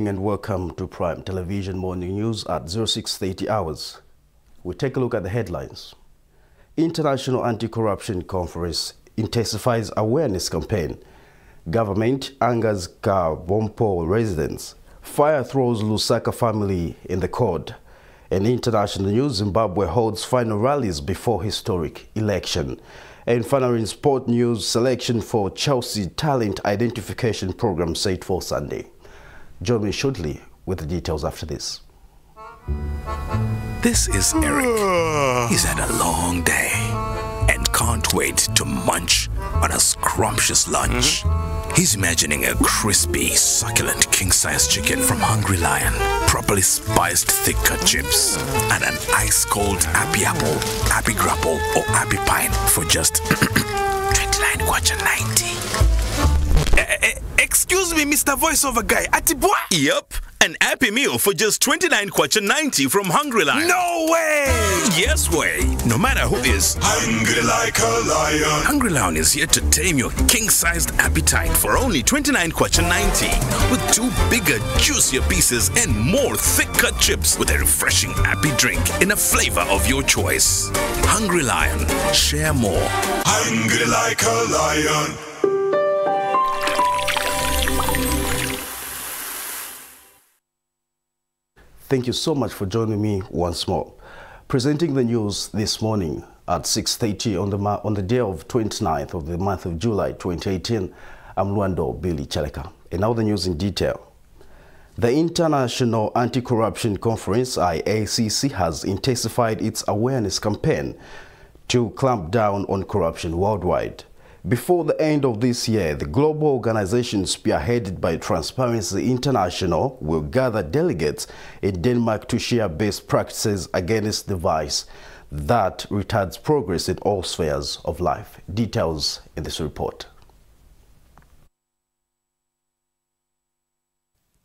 morning and welcome to Prime Television Morning News at 06:30 hours. We take a look at the headlines. International Anti-Corruption Conference intensifies awareness campaign. Government angers Kabam Per residents. Fire throws Lusaka family in the court. In international news, Zimbabwe holds final rallies before historic election. And finally, in sport news, selection for Chelsea Talent Identification Program set for Sunday. Join me shortly with the details after this. This is Eric. He's had a long day and can't wait to munch on a scrumptious lunch. He's imagining a crispy, succulent king-size chicken from Hungry Lion, properly spiced thick-cut chips, and an ice-cold appy apple, appy grapple, or appy pine for just 29.90. Excuse me, Mr. Voiceover Guy. Atibwa? Yep. An appy meal for just 29.90 from Hungry Lion. No way! Yes way. No matter who is hungry like a lion. Hungry Lion is here to tame your king-sized appetite for only 29.90 with 2 bigger, juicier pieces and more thick-cut chips with a refreshing appy drink in a flavor of your choice. Hungry Lion. Share more. Hungry like a lion. Thank you so much for joining me once more. Presenting the news this morning at 6:30 on the day of 29th of the month of July 2018, I'm Lwando Cheleka. And now the news in detail. The International Anti-Corruption Conference, IACC, has intensified its awareness campaign to clamp down on corruption worldwide. Before the end of this year, the global organization spearheaded by Transparency International will gather delegates in Denmark to share best practices against the vice that retards progress in all spheres of life. Details in this report.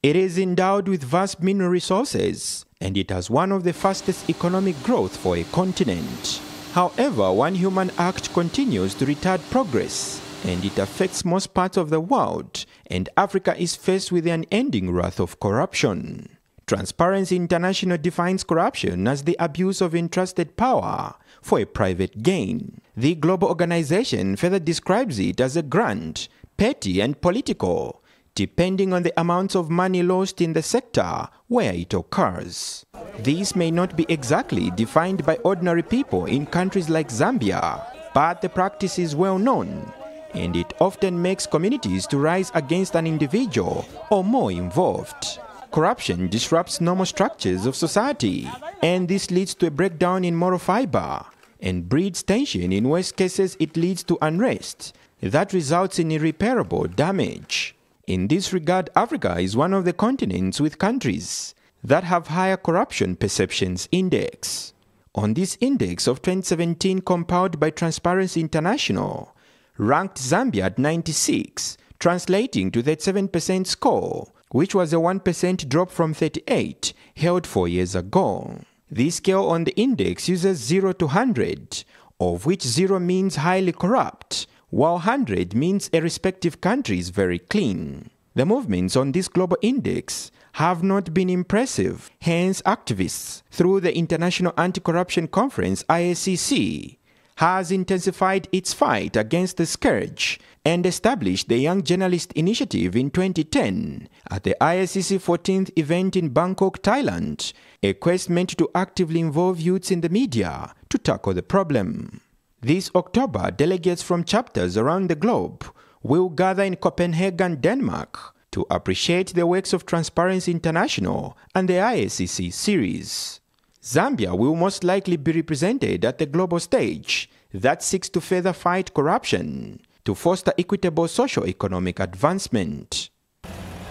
It is endowed with vast mineral resources, and it has one of the fastest economic growth for a continent. However, one human act continues to retard progress, and it affects most parts of the world, and Africa is faced with the unending wrath of corruption. Transparency International defines corruption as the abuse of entrusted power for a private gain. The global organization further describes it as a grand, petty, and political, depending on the amounts of money lost in the sector where it occurs. This may not be exactly defined by ordinary people in countries like Zambia, but the practice is well known, and it often makes communities to rise against an individual or more involved. Corruption disrupts normal structures of society, and this leads to a breakdown in moral fiber and breeds tension. In worst cases, it leads to unrest that results in irreparable damage. In this regard, Africa is one of the continents with countries that have higher corruption perceptions index. On this index of 2017 compiled by Transparency International, ranked Zambia at 96, translating to 37% score, which was a 1% drop from 38 held 4 years ago. This scale on the index uses 0 to 100, of which 0 means highly corrupt, while 100 means a respective country is very clean. The movements on this global index have not been impressive. Hence, activists, through the International Anti-Corruption Conference, IACC, has intensified its fight against the scourge and established the Young Journalist Initiative in 2010 at the IACC 14th event in Bangkok, Thailand, a quest meant to actively involve youths in the media to tackle the problem. This October, delegates from chapters around the globe will gather in Copenhagen, Denmark, to appreciate the works of Transparency International and the IACC series. Zambia will most likely be represented at the global stage that seeks to further fight corruption to foster equitable socio-economic advancement.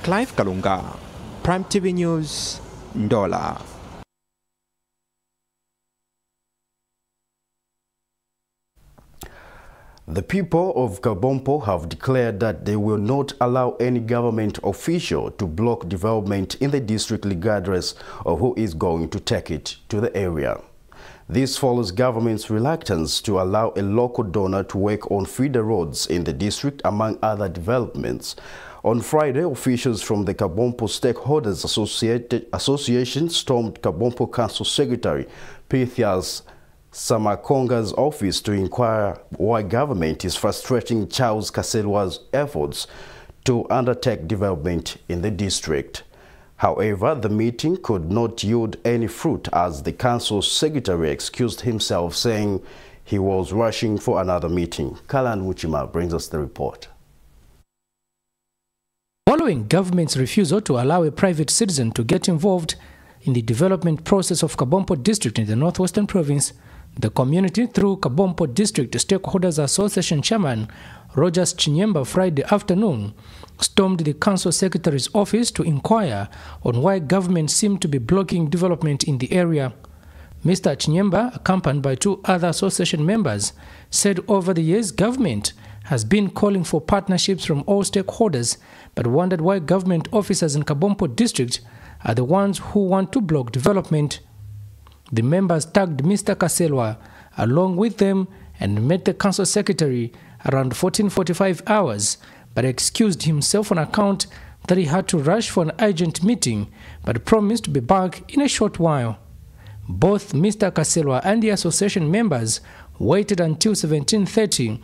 Clive Kalunga, Prime TV News, Ndola. The people of Kabam Per have declared that they will not allow any government official to block development in the district regardless of who is going to take it to the area. This follows government's reluctance to allow a local donor to work on feeder roads in the district, among other developments. On Friday, officials from the Kabompo Stakeholders Association stormed Kabompo Council Secretary Pythias Samakonga's office to inquire why government is frustrating Charles Kaselwa's efforts to undertake development in the district. However, the meeting could not yield any fruit as the council secretary excused himself, saying he was rushing for another meeting. Kalan Muchima brings us the report. Following government's refusal to allow a private citizen to get involved in the development process of Kabompo District in the Northwestern Province, the community, through Kabompo District Stakeholders Association Chairman Rogers Chinyemba Friday afternoon, stormed the council secretary's office to inquire on why government seemed to be blocking development in the area. Mr. Chinyemba, accompanied by 2 other association members, said over the years government has been calling for partnerships from all stakeholders, but wondered why government officers in Kabompo District are the ones who want to block development. The members tagged Mr. Kaselwa along with them and met the council secretary around 14:45 hours, but excused himself on account that he had to rush for an urgent meeting, but promised to be back in a short while. Both Mr. Kaselwa and the association members waited until 17:30,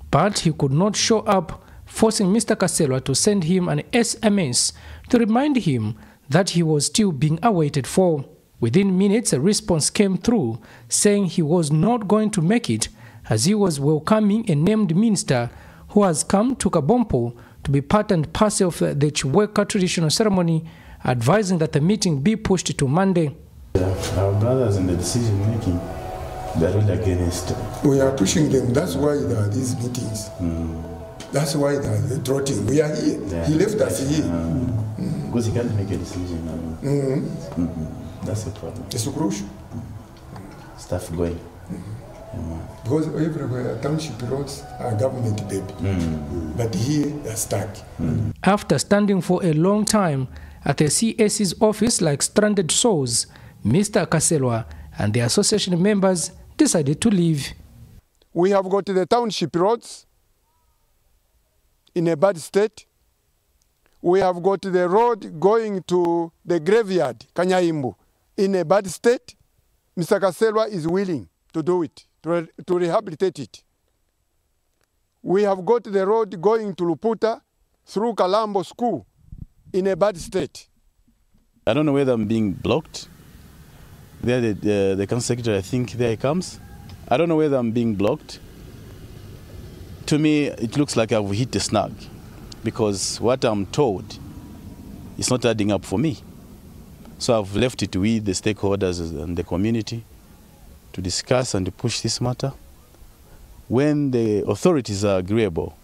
but he could not show up, forcing Mr. Kaselwa to send him an SMS to remind him that he was still being awaited for. Within minutes, a response came through saying he was not going to make it, as he was welcoming a named minister who has come to Kabompo to be part and parcel of the Cheleka traditional ceremony, advising that the meeting be pushed to Monday. Our brothers in the decision making, they're really against. We are pushing them. That's why there are these meetings. That's why they're trotting. We are here. Yeah. He left us here. Because he can't make a decision. That's the problem. It's crucial. Stuff going. Because everywhere, township roads are government baby. But here, they're stuck. After standing for a long time at the CS's office like stranded souls, Mr. Kaselwa and the association members decided to leave. We have got the township roads in a bad state. We have got the road going to the graveyard, Kanyaimbu, in a bad state. Mr. Kaselwa is willing to do it, to rehabilitate it. We have got the road going to Luputa through Kalambo School in a bad state. I don't know whether I'm being blocked. There, the council secretary, I think there he comes. I don't know whether I'm being blocked. To me, it looks like I've hit a snag, because what I'm told is not adding up for me. So I've left it with the stakeholders and the community to discuss and to push this matter. When the authorities are agreeable,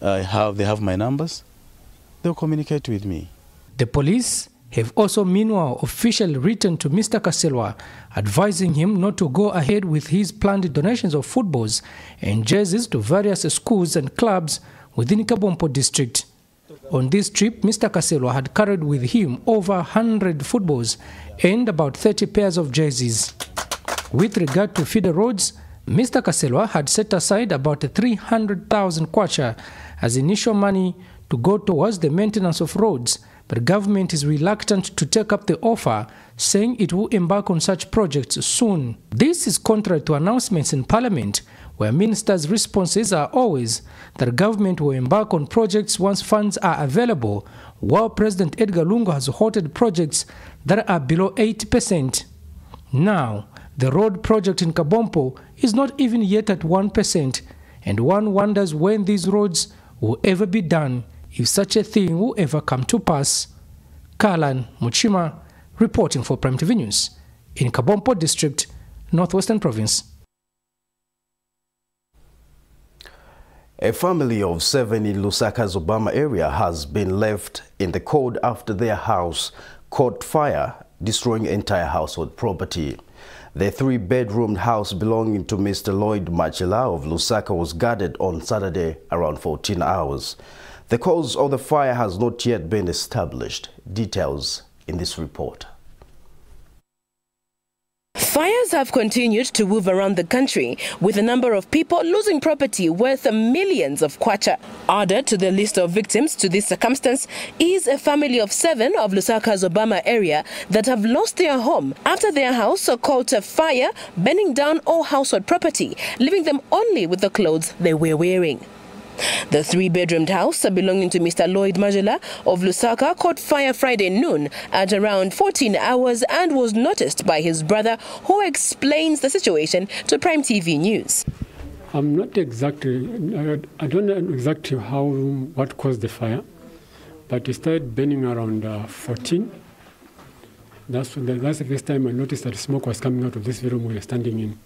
they have my numbers, they'll communicate with me. The police have also meanwhile officially written to Mr. Kaselwa, advising him not to go ahead with his planned donations of footballs and jerseys to various schools and clubs within Kabompo District. On this trip, Mr. Kaselwa had carried with him over 100 footballs and about 30 pairs of jerseys. With regard to feeder roads, Mr. Kaselwa had set aside about 300,000 kwacha as initial money to go towards the maintenance of roads, but government is reluctant to take up the offer, saying it will embark on such projects soon. This is contrary to announcements in Parliament, where ministers' responses are always that government will embark on projects once funds are available, while President Edgar Lungu has halted projects that are below 80%. Now, the road project in Kabompo is not even yet at 1%, and one wonders when these roads will ever be done, if such a thing will ever come to pass. Kalan Muchima, reporting for Prime TV News in Kabompo District, Northwestern Province. A family of 7 in Lusaka's Obama area has been left in the cold after their house caught fire, destroying entire household property. The 3-bedroom house belonging to Mr. Lloyd Machela of Lusaka was guarded on Saturday around 14 hours. The cause of the fire has not yet been established. Details in this report. Fires have continued to move around the country, with a number of people losing property worth millions of kwacha. Added to the list of victims to this circumstance is a family of 7 of Lusaka's Obama area that have lost their home after their house caught a fire, burning down all household property, leaving them only with the clothes they were wearing. The 3-bedroomed house belonging to Mr. Lloyd Majela of Lusaka caught fire Friday noon at around 14 hours and was noticed by his brother, who explains the situation to Prime TV News. I'm not exactly, I don't know exactly what caused the fire, but it started burning around 14. That's the first time I noticed that smoke was coming out of this room we were standing in.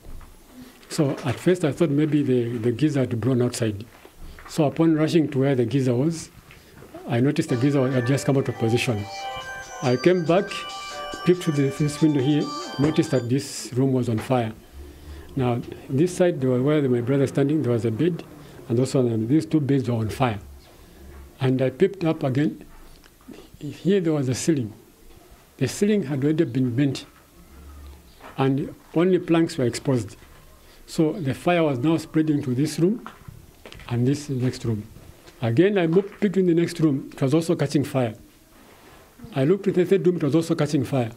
So at first I thought maybe the geyser had blown outside. So upon rushing to where the geyser was, I noticed the geyser had just come out of position. I came back, peeped through this window here, noticed that this room was on fire. Now, this side, where my brother was standing, there was a bed, and also these 2 beds were on fire. And I peeped up again. Here there was a ceiling. The ceiling had already been bent, and only planks were exposed. So the fire was now spreading to this room and this next room. Again, I moved between the next room. It was also catching fire. I looked at the 3rd room. It was also catching fire.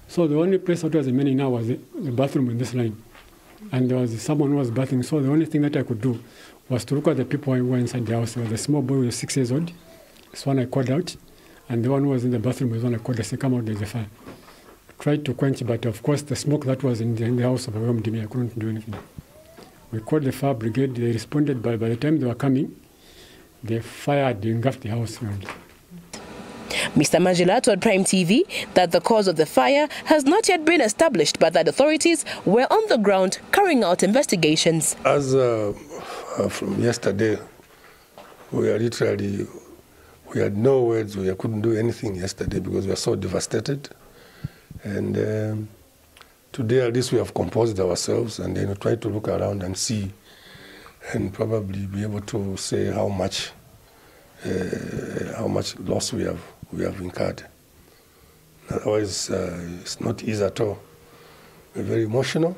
So the only place that was remaining now was the bathroom in this line. And there was someone who was bathing. So the only thing that I could do was to look at the people who were inside the house. There was a small boy who was 6 years old. This one I called out. And the one who was in the bathroom was one I called. I said, come out, there's a fire. I tried to quench, but of course the smoke that was in the house overwhelmed me. I couldn't do anything. We called the fire brigade. They responded, but by the time they were coming, the fire had engulfed the house. Mr. Majela told Prime TV that the cause of the fire has not yet been established, but that authorities were on the ground carrying out investigations. As from yesterday, we had no words. We couldn't do anything yesterday because we were so devastated. And today, at least, we have composed ourselves and then try to look around and see, and probably be able to say how much loss we have incurred. Otherwise, it's not easy at all. We're very emotional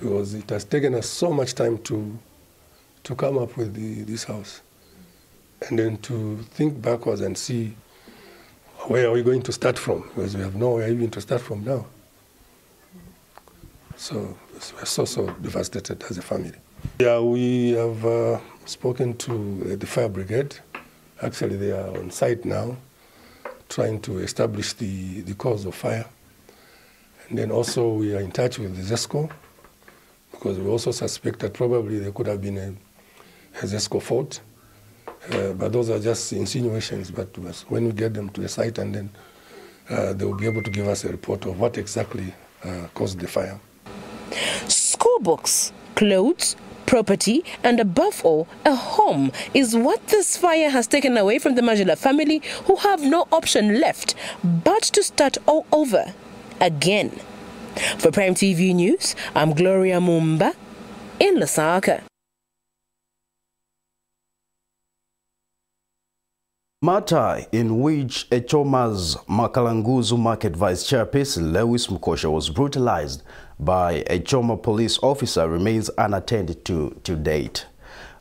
because it has taken us so much time to come up with this house, and then to think backwards and see where are we going to start from, because we have nowhere even to start from now. So we're so devastated as a family. Yeah, we have spoken to the fire brigade. Actually, they are on site now, trying to establish the cause of fire. And then also we are in touch with the ZESCO, because we also suspect that probably there could have been a ZESCO fault. But those are just insinuations. But when we get them to the site, and then they will be able to give us a report of what exactly caused the fire. School books, clothes, property, and above all, a home is what this fire has taken away from the Majela family, who have no option left but to start all over again. For Prime TV News, I'm Gloria Mumba in Lusaka. Matter in which Echoma's Makalanguzu Market Vice Chairperson Lewis Mukosha was brutalized by a Choma police officer remains unattended to date.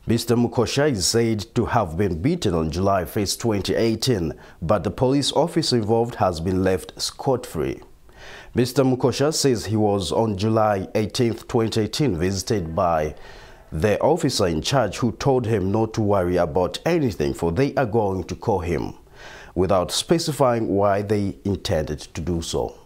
Mr. Mukosha is said to have been beaten on July 1st, 2018, but the police officer involved has been left scot-free. Mr. Mukosha says he was on July 18th, 2018 visited by the officer in charge, who told him not to worry about anything, for they are going to call him, without specifying why they intended to do so.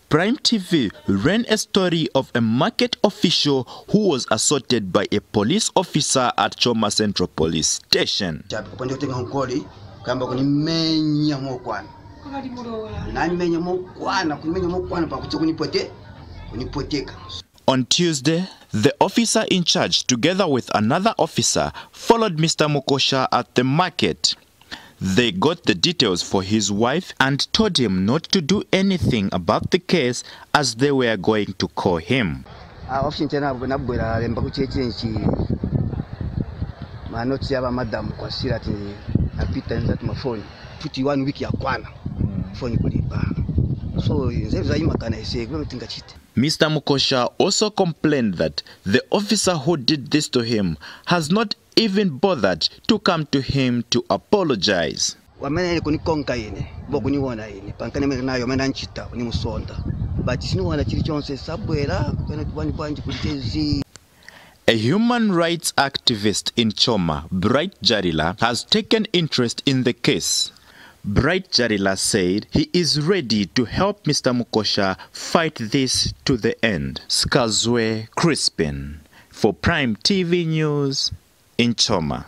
Prime TV ran a story of a market official who was assaulted by a police officer at Choma Central Police Station. On Tuesday, the officer in charge, together with another officer, followed Mr. Mukosha at the market. They got the details for his wife and told him not to do anything about the case, as they were going to call him. Mr. Mukosha also complained that the officer who did this to him has not even bothered to come to him to apologize. A human rights activist in Choma, Bright Jarila, has taken interest in the case. Bright Jarila said he is ready to help Mr. Mukosha fight this to the end. Skazwe Crispin for Prime TV News in Choma.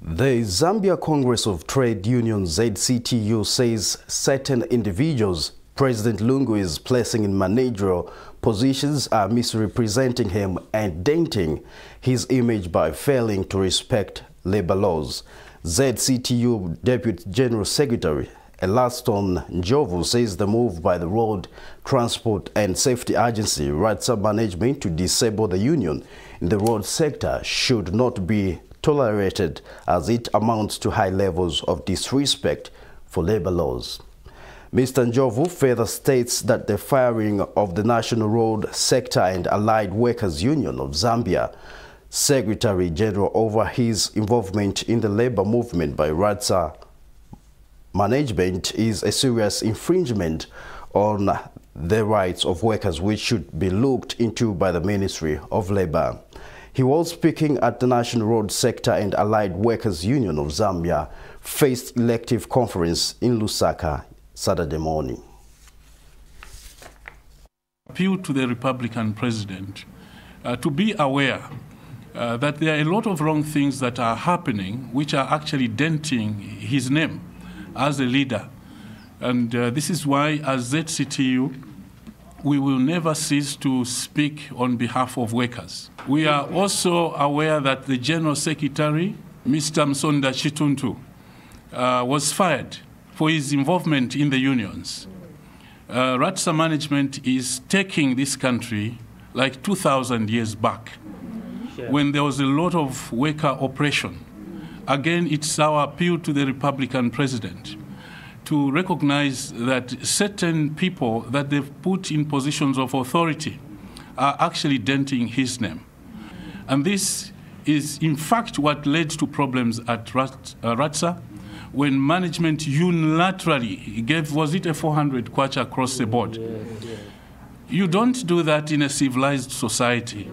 The Zambia Congress of Trade Unions ZCTU says certain individuals President Lungu is placing in managerial positions are misrepresenting him and denting his image by failing to respect labor laws. ZCTU Deputy General Secretary Elaston Njovu says the move by the Road Transport and Safety Agency RATSA management to disable the union in the road sector should not be tolerated as it amounts to high levels of disrespect for labor laws. Mr. Njovu further states that the firing of the National Road Sector and Allied Workers Union of Zambia Secretary General over his involvement in the labor movement by RATSA management is a serious infringement on the rights of workers which should be looked into by the Ministry of Labor. He was speaking at the National Road Sector and Allied Workers Union of Zambia First Elective Conference in Lusaka Saturday morning. Appeal to the Republican President to be aware that there are a lot of wrong things that are happening which are actually denting his name as a leader. And this is why as ZCTU, we will never cease to speak on behalf of workers. We are also aware that the General Secretary, Mr. Msonda Chituntu, was fired for his involvement in the unions. RATSA management is taking this country like 2,000 years back, when there was a lot of worker oppression. Again, it's our appeal to the Republican President to recognize that certain people that they've put in positions of authority are actually denting his name. And this is in fact what led to problems at RATSA when management unilaterally gave, was it a 400 kwacha across the board? You don't do that in a civilized society.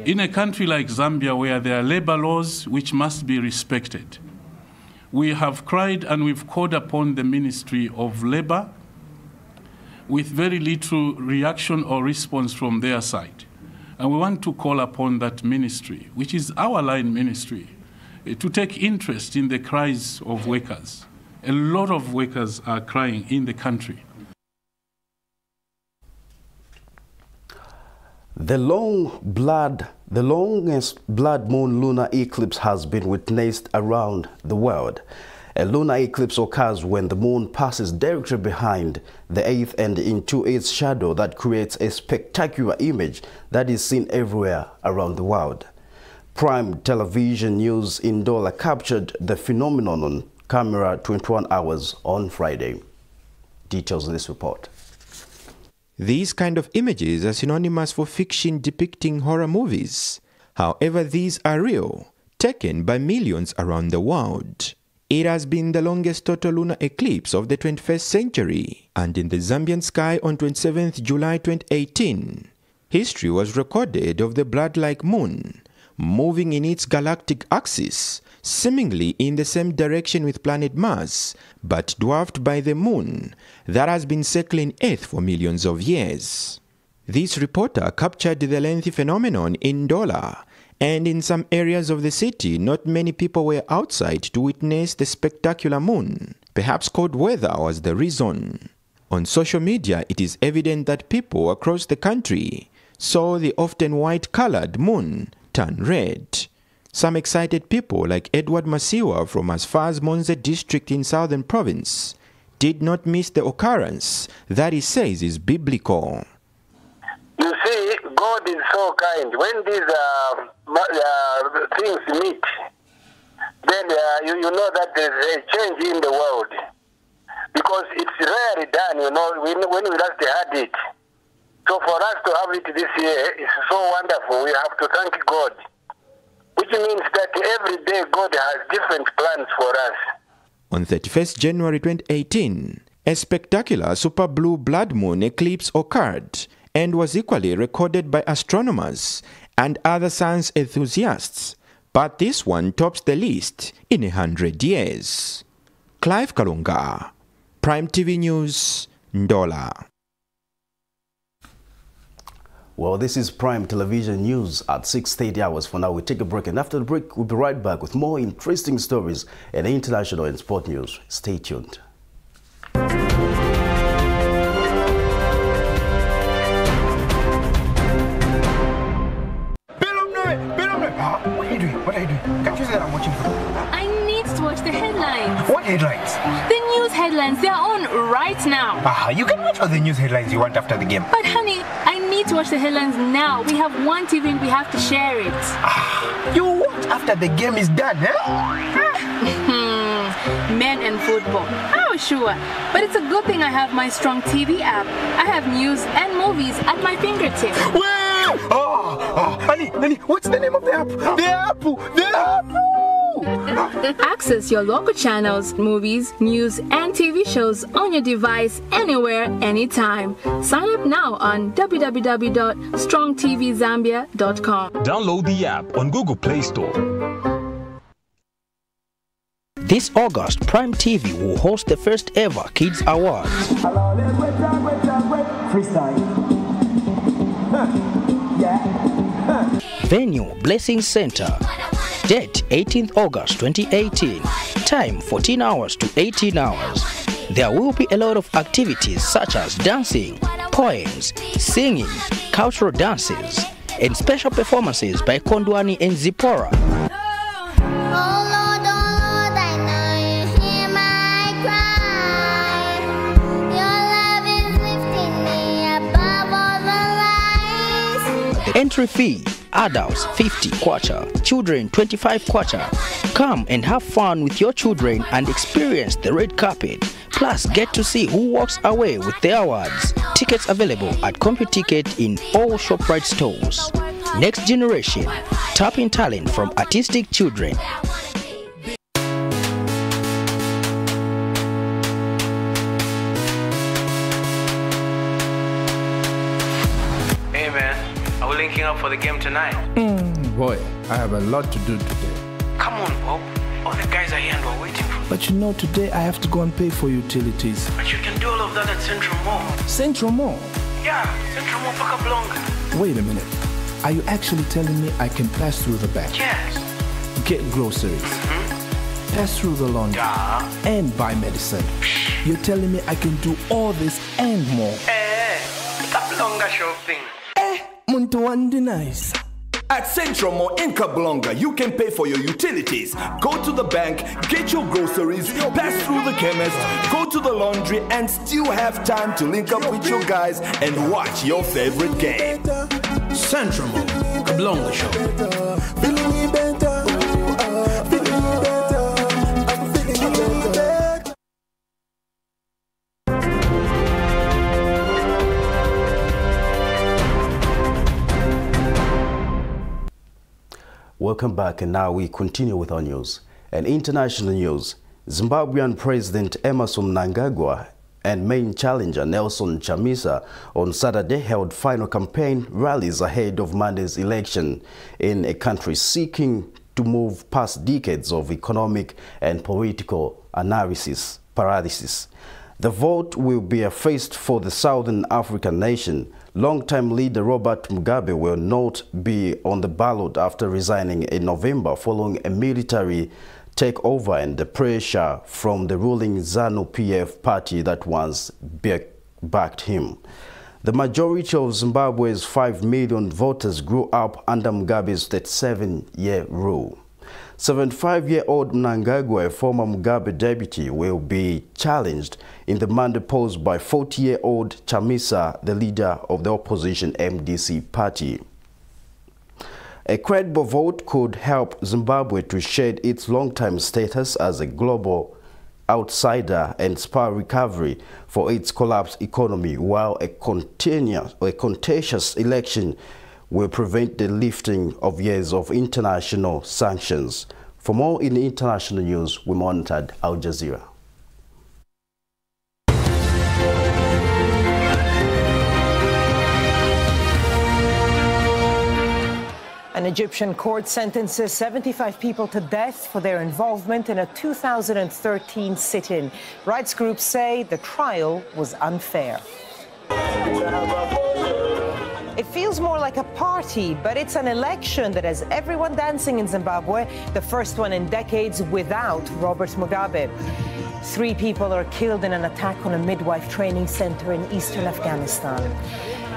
In a country like Zambia where there are labor laws which must be respected, we have cried and we've called upon the Ministry of Labor with very little reaction or response from their side. And we want to call upon that ministry, which is our line ministry, to take interest in the cries of workers. A lot of workers are crying in the country. The longest blood moon lunar eclipse has been witnessed around the world. A lunar eclipse occurs when the moon passes directly behind the Earth and into its shadow that creates a spectacular image that is seen everywhere around the world. Prime Television News in Dola captured the phenomenon on camera 21 hours on Friday. Details in this report. These kind of images are synonymous for fiction depicting horror movies. However, these are real, taken by millions around the world. It has been the longest total lunar eclipse of the 21st century, and in the Zambian sky on 27th July 2018, history was recorded of the blood-like moon, moving in its galactic axis, seemingly in the same direction with planet Mars, but dwarfed by the moon that has been circling Earth for millions of years. This reporter captured the lengthy phenomenon in Dola, and in some areas of the city, not many people were outside to witness the spectacular moon. Perhaps cold weather was the reason. On social media, it is evident that people across the country saw the often white-colored moon turn red. Some excited people like Edward Masiwa from as far as Monze district in Southern Province did not miss the occurrence that he says is biblical. You see, God is so kind. When these things meet, then you know that there's a change in the world. Because it's rarely done, you know, when we last had it. So for us to have it this year is so wonderful. We have to thank God. Which means that every day God has different plans for us. On 31st January 2018, a spectacular super blue blood moon eclipse occurred and was equally recorded by astronomers and other science enthusiasts. But this one tops the list in 100 years. Clive Kalunga, Prime TV News, Ndola. Well, this is Prime Television News at 6:30 hours. For now, we take a break, and after the break, we'll be right back with more interesting stories and international and sport news. Stay tuned. What are you doing? What are you doing? Can't you say that I'm watching football? I need to watch the headlines. What headlines? The news headlines. They're on right now. You can watch all the news headlines you want after the game. But honey, I need to watch the headlines now. We have one TV and we have to share it. You watch after the game is done, Men and football. Oh, sure. But it's a good thing I have my Strong TV app. I have news and movies at my fingertips. Honey, what's the name of the app? The app! Access your local channels, movies, news, and TV shows on your device anywhere, anytime. Sign up now on www.strongtvzambia.com. Download the app on Google Play Store. This August, Prime TV will host the first ever Kids Awards. Freestyle. Venue, Blessing Center. Date, 18th August 2018. Time, 14 hours to 18 hours. There will be a lot of activities such as dancing, poems, singing, cultural dances, and special performances by Kondwani and Zipporah. Entry fee, adults 50 kwacha, children 25 kwacha. Come and have fun with your children and experience the red carpet. Plus, get to see who walks away with the awards. Tickets available at CompuTicket in all ShopRite stores. Next generation, tapping talent from artistic children. Hey man, are we linking up for the game tonight? Boy, I have a lot to do today. Come on, Bob. All the guys are here and we're waiting for you. But you know, today I have to go and pay for utilities. But you can do all of that at Central Mall. Central Mall? Yeah, Central Mall Pakablonga. Wait a minute. Are you actually telling me I can pass through the bank? Yes. Get groceries. Pass through the laundry. And buy medicine. You're telling me I can do all this and more. Pakablonga shopping. Muntu wandi nice. At Central Mall in Kablonga, you can pay for your utilities, go to the bank, get your groceries, pass through the chemist, go to the laundry, and still have time to link up with your guys and watch your favorite game. Central Mall, Kablonga Show. Welcome back, and now we continue with our news. And international news, Zimbabwean President Emmerson Mnangagwa and main challenger Nelson Chamisa on Saturday held final campaign rallies ahead of Monday's election in a country seeking to move past decades of economic and political paralysis. The vote will be a feast for the Southern African nation. Longtime leader Robert Mugabe will not be on the ballot after resigning in November following a military takeover and the pressure from the ruling ZANU-PF party that once backed him. The majority of Zimbabwe's 5 million voters grew up under Mugabe's 37-year rule. 75-year-old Mnangagwa, a former Mugabe deputy, will be challenged in the mandate posed by 40-year-old Chamisa, the leader of the opposition MDC party. A credible vote could help Zimbabwe to shed its long-time status as a global outsider and spur recovery for its collapsed economy, while a contentious election will prevent the lifting of years of international sanctions. For more in international news, we monitored Al Jazeera. An Egyptian court sentences 75 people to death for their involvement in a 2013 sit-in. Rights groups say the trial was unfair. It feels more like a party, but it's an election that has everyone dancing in Zimbabwe, the first one in decades without Robert Mugabe. 3 people are killed in an attack on a midwife training center in eastern Afghanistan.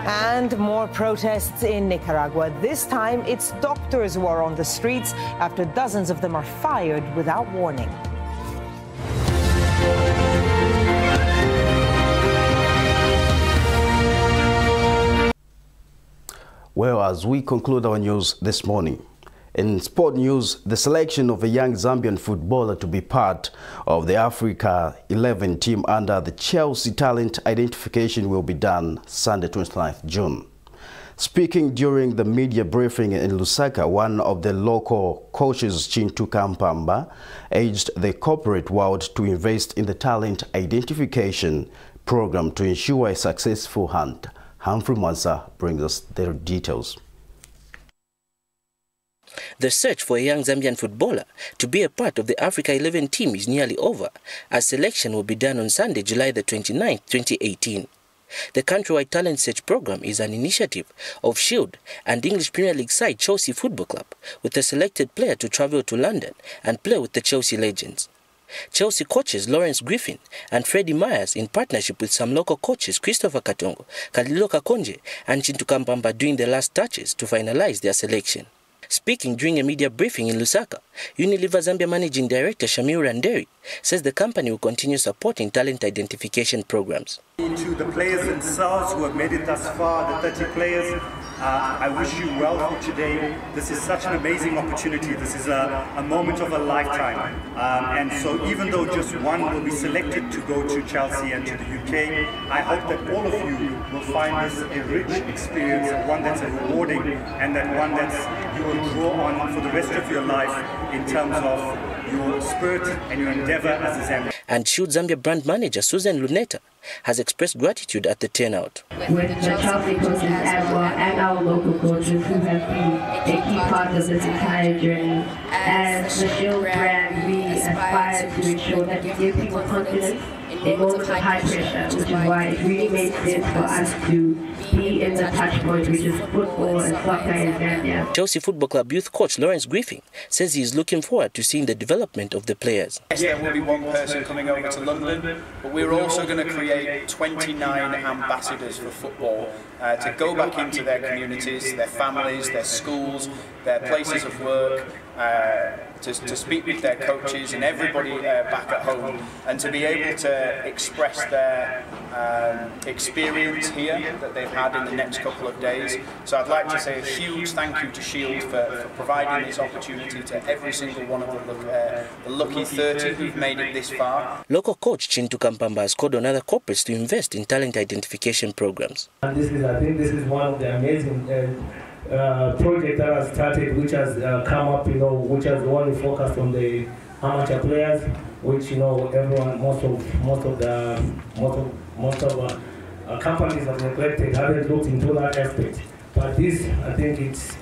And more protests in Nicaragua. This time, it's doctors who are on the streets after dozens of them are fired without warning. Well, as we conclude our news this morning, in sport news, the selection of a young Zambian footballer to be part of the Africa 11 team under the Chelsea talent identification will be done Sunday, 29th June. Speaking during the media briefing in Lusaka, one of the local coaches, Chintu Kampamba, urged the corporate world to invest in the talent identification program to ensure a successful hunt. Humphrey Mansa brings us the details. The search for a young Zambian footballer to be a part of the Africa 11 team is nearly over, as selection will be done on Sunday, July the 29th, 2018. The countrywide talent search program is an initiative of Shield and English Premier League side Chelsea Football Club, with a selected player to travel to London and play with the Chelsea legends. Chelsea coaches Lawrence Griffin and Freddie Myers, in partnership with some local coaches Christopher Katongo, Kalilo Kakonje and Chintu Kampamba, doing the last touches to finalize their selection. Speaking during a media briefing in Lusaka, Unilever Zambia Managing Director Shamil Randeri says the company will continue supporting talent identification programs. To the players themselves who have made it thus far, the 30 players, I wish you well for today. This is such an amazing opportunity. This is a moment of a lifetime. And so even though just one will be selected to go to Chelsea and to the UK, I hope that all of you will find this a rich experience, one that's rewarding, and that one that you will draw on for the rest of your life in terms of your spirit and your endeavor as a Zambian. And Shield Zambia brand manager Susan Luneta has expressed gratitude at the turnout. With the Chelsea coaches as well and our local coaches who have been a key part of this entire journey. As the Shield brand, we aspire to ensure that we give people confidence in moments of high pressure, which is why it really makes sense for us to be in the touch point, which is football and soccer in Zambia. Chelsea Football Club youth coach Lawrence Griffin says he is looking forward to seeing the development of the players. Yes, there will be one person coming over to London, but we're also going to create 29 ambassadors for football to go back into their communities, their families, their schools, their places of work, to speak with their coaches and everybody back at home, and to be able to express their experience here that they've had in the next couple of days. So I'd like to say a huge thank you to Shield for providing this opportunity to every single one of the lucky 30 who've made it this far. Local coach Chintu Kampamba has called on other corporates to invest in talent identification programs. And I think this is one of the amazing project that has started, which has come up, which has only focused on the amateur players, which everyone, most of companies have neglected, haven't looked into that aspect. But this, I think, it's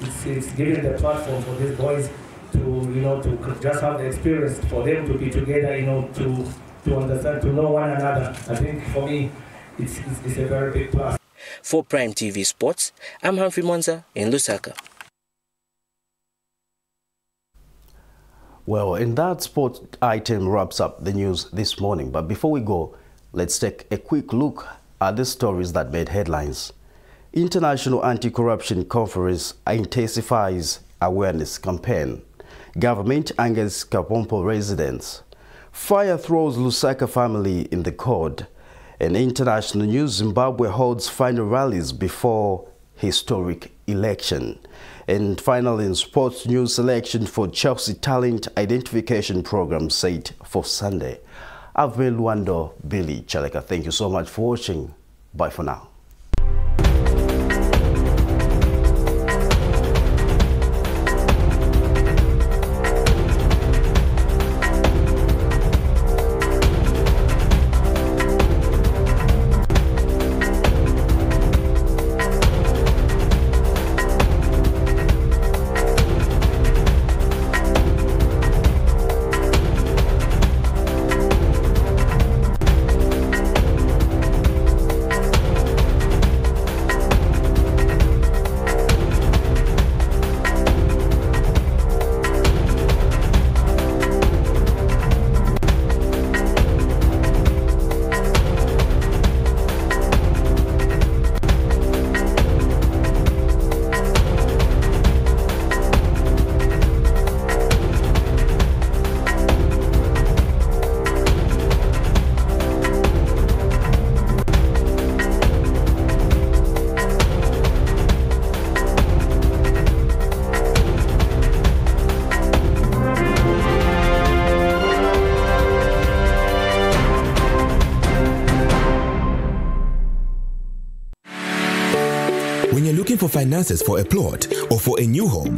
giving the platform for these boys to to just have the experience, for them to be together, to understand, to know one another. I think for me, it's a very big plus. For Prime TV Sports, I'm Humphrey Monza in Lusaka. Well, and that sport item wraps up the news this morning. But before we go, let's take a quick look at the stories that made headlines. International Anti-Corruption Conference intensifies awareness campaign. Government angers Kabam Per residents. Fire throws Lusaka family in the court. In international news, Zimbabwe holds final rallies before historic election. And finally, in sports news, selection for Chelsea Talent Identification Program set for Sunday. I've been Lwando, Billy, Cheleka. Thank you so much for watching. Bye for now. When you're looking for finances for a plot or for a new home,